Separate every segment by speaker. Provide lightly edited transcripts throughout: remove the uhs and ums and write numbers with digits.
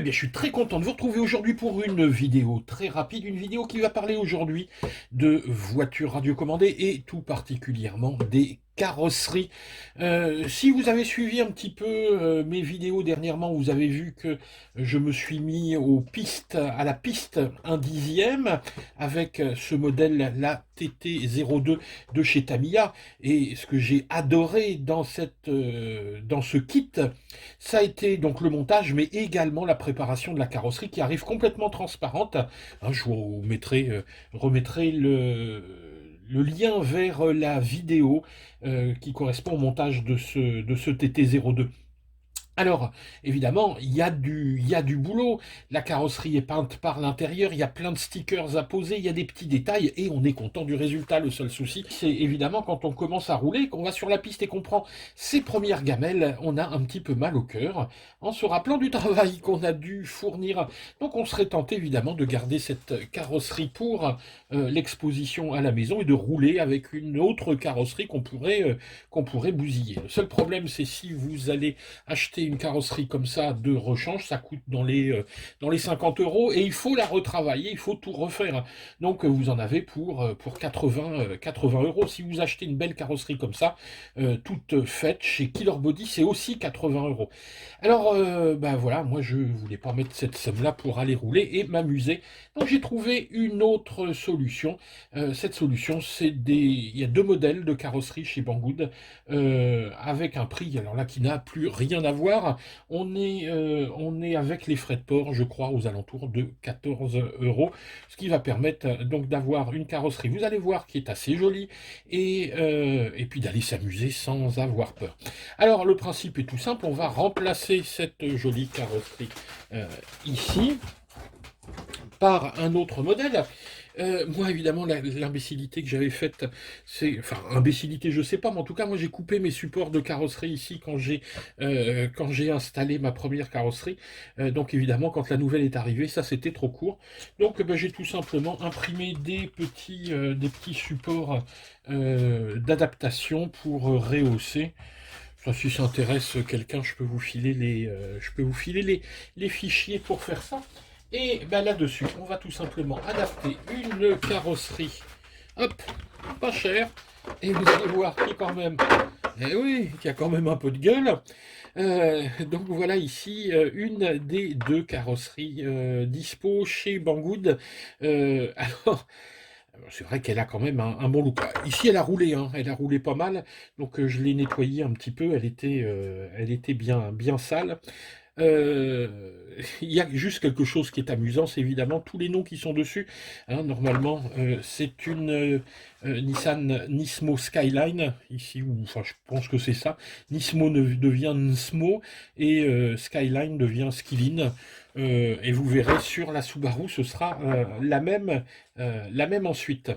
Speaker 1: Eh bien, je suis très content de vous retrouver aujourd'hui pour une vidéo très rapide, une vidéo qui va parler aujourd'hui de voitures radiocommandées et tout particulièrement des carrosseries. Si vous avez suivi un petit peu mes vidéos dernièrement, vous avez vu que je me suis mis à la piste 1/10 avec ce modèle, la TT02 de chez Tamiya. Et ce que j'ai adoré dans ce kit, ça a été donc le montage, mais également la préparation de la carrosserie qui arrive complètement transparente. Hein, je vous remettrai le lien vers la vidéo qui correspond au montage de ce TT02. Alors, évidemment, il y a du boulot. La carrosserie est peinte par l'intérieur, il y a plein de stickers à poser, il y a des petits détails et on est content du résultat. Le seul souci, c'est évidemment quand on commence à rouler, qu'on va sur la piste et qu'on prend ses premières gamelles, on a un petit peu mal au cœur en se rappelant du travail qu'on a dû fournir. Donc on serait tenté évidemment de garder cette carrosserie pour l'exposition à la maison et de rouler avec une autre carrosserie qu'on pourrait bousiller. Le seul problème, c'est si vous allez acheter une carrosserie comme ça de rechange, ça coûte dans les 50 euros et il faut la retravailler, il faut tout refaire. Donc vous en avez pour 80 euros. Si vous achetez une belle carrosserie comme ça, toute faite chez Killer Body, c'est aussi 80 euros. Alors ben voilà, moi je voulais pas mettre cette somme-là pour aller rouler et m'amuser. Donc j'ai trouvé une autre solution. Cette solution, il y a deux modèles de carrosserie chez Banggood avec un prix, alors là, qui n'a plus rien à voir. On est avec les frais de port, je crois, aux alentours de 14 euros, ce qui va permettre donc d'avoir une carrosserie, vous allez voir, qui est assez jolie, et puis d'aller s'amuser sans avoir peur. Alors, le principe est tout simple, on va remplacer cette jolie carrosserie ici par un autre modèle. Moi, évidemment, l'imbécilité que j'avais faite, enfin, imbécilité, je sais pas, mais en tout cas, moi, j'ai coupé mes supports de carrosserie ici quand j'ai installé ma première carrosserie. Donc, évidemment, quand la nouvelle est arrivée, ça, c'était trop court. Donc, ben, j'ai tout simplement imprimé des petits supports d'adaptation pour rehausser. Ça, si ça intéresse quelqu'un, je peux vous filer les fichiers pour faire ça. Et ben là-dessus, on va tout simplement adapter une carrosserie, hop, pas cher, et vous allez voir qu'il quand même, eh oui, qu'il y a quand même un peu de gueule. Donc voilà ici une des deux carrosseries dispo chez Banggood. Alors, c'est vrai qu'elle a quand même un bon look. Ici, elle a roulé, hein, elle a roulé pas mal, donc je l'ai nettoyée un petit peu, elle était bien sale. Il y a juste quelque chose qui est amusant, c'est évidemment tous les noms qui sont dessus. Hein, normalement, c'est une Nissan Nismo Skyline, ici, ou enfin je pense que c'est ça. Nismo devient Nsmo et Skyline devient Skylin. Et vous verrez sur la Subaru, ce sera la même ensuite.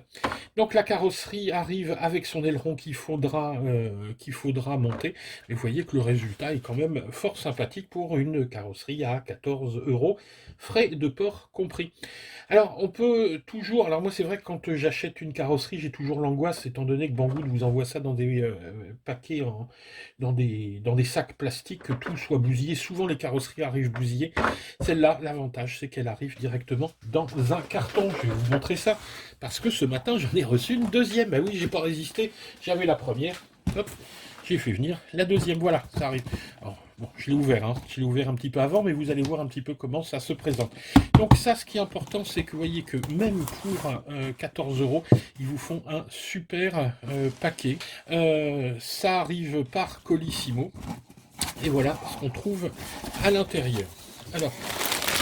Speaker 1: Donc la carrosserie arrive avec son aileron qu'il faudra monter. Mais vous voyez que le résultat est quand même fort sympathique pour une carrosserie à 14 euros, frais de port compris. Alors on peut toujours, alors moi c'est vrai que quand j'achète une carrosserie, j'ai toujours l'angoisse, étant donné que Banggood vous envoie ça dans des paquets, dans des sacs plastiques, que tout soit bousillé. Souvent les carrosseries arrivent bousillées. Celle-là, l'avantage, c'est qu'elle arrive directement dans un carton. Je vais vous montrer ça, parce que ce matin, j'en ai reçu une deuxième. Ah oui, j'ai pas résisté, j'avais la première. Hop, j'ai fait venir la deuxième. Voilà, ça arrive. Alors, bon, je l'ai ouvert, hein. Je l'ai ouvert un petit peu avant, mais vous allez voir un petit peu comment ça se présente. Donc ça, ce qui est important, c'est que vous voyez que même pour 14 euros, ils vous font un super paquet. Ça arrive par Colissimo. Et voilà ce qu'on trouve à l'intérieur. Alors,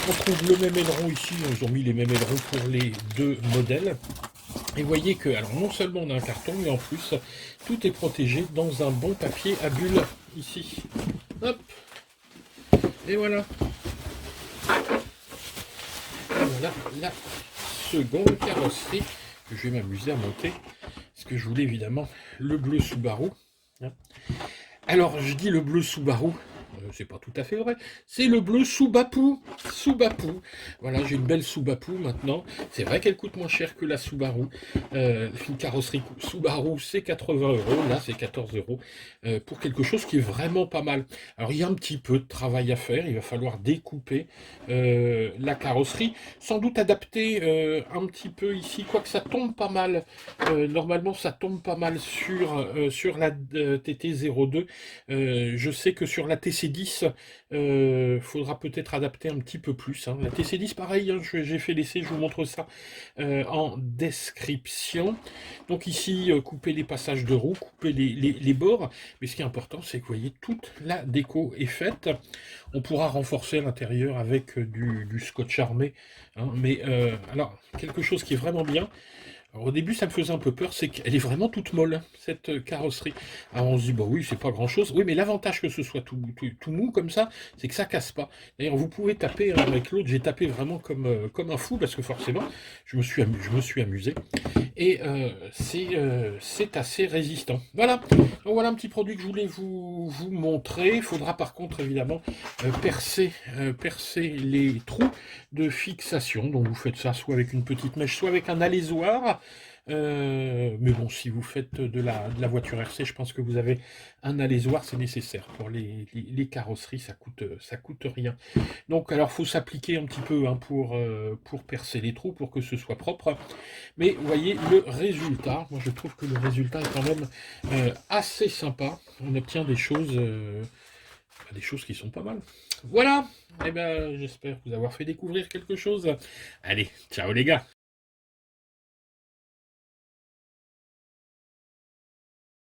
Speaker 1: on trouve le même aileron ici, ils ont mis les mêmes ailerons pour les deux modèles. Et vous voyez que, alors non seulement on a un carton, mais en plus, tout est protégé dans un bon papier à bulles, ici. Hop. Et voilà. Et voilà la seconde carrosserie que je vais m'amuser à monter. Parce que je voulais évidemment le bleu Subaru. Alors, je dis le bleu Subaru. c'est pas tout à fait vrai. C'est le bleu Subaru. Subaru. Voilà, j'ai une belle Subaru maintenant. C'est vrai qu'elle coûte moins cher que la Subaru. Une carrosserie Subaru, c'est 80 euros. Là, c'est 14 euros. Pour quelque chose qui est vraiment pas mal. Alors, il y a un petit peu de travail à faire. Il va falloir découper la carrosserie. Sans doute adapter un petit peu ici, quoique ça tombe pas mal. Normalement, ça tombe pas mal sur la TT02. Je sais que sur la TC10, faudra peut-être adapter un petit peu plus, hein. La TC10, pareil, hein, j'ai fait l'essai, je vous montre ça en description. Donc ici, couper les passages de roue, couper les bords. Mais ce qui est important, c'est que vous voyez, toute la déco est faite. On pourra renforcer l'intérieur avec du scotch armé, hein. Mais alors, quelque chose qui est vraiment bien. Alors, au début, ça me faisait un peu peur, c'est qu'elle est vraiment toute molle, cette carrosserie. Alors on se dit, bah oui, c'est pas grand-chose. Oui, mais l'avantage que ce soit tout mou comme ça, c'est que ça casse pas. D'ailleurs, vous pouvez taper hein, avec l'autre, j'ai tapé vraiment comme un fou, parce que forcément, je me suis amusé. Et c'est assez résistant. Voilà, donc voilà un petit produit que je voulais vous montrer. Il faudra par contre, évidemment, percer les trous de fixation. Donc vous faites ça soit avec une petite mèche, soit avec un alaisoir. Mais bon, si vous faites de la voiture RC, je pense que vous avez un alaisoir, c'est nécessaire. Pour les carrosseries, ça coûte rien. Donc, alors, faut s'appliquer un petit peu hein, pour percer les trous, pour que ce soit propre. Mais vous voyez, le résultat, moi je trouve que le résultat est quand même assez sympa. On obtient des choses qui sont pas mal. Voilà, et ben, j'espère vous avoir fait découvrir quelque chose. Allez, ciao les gars!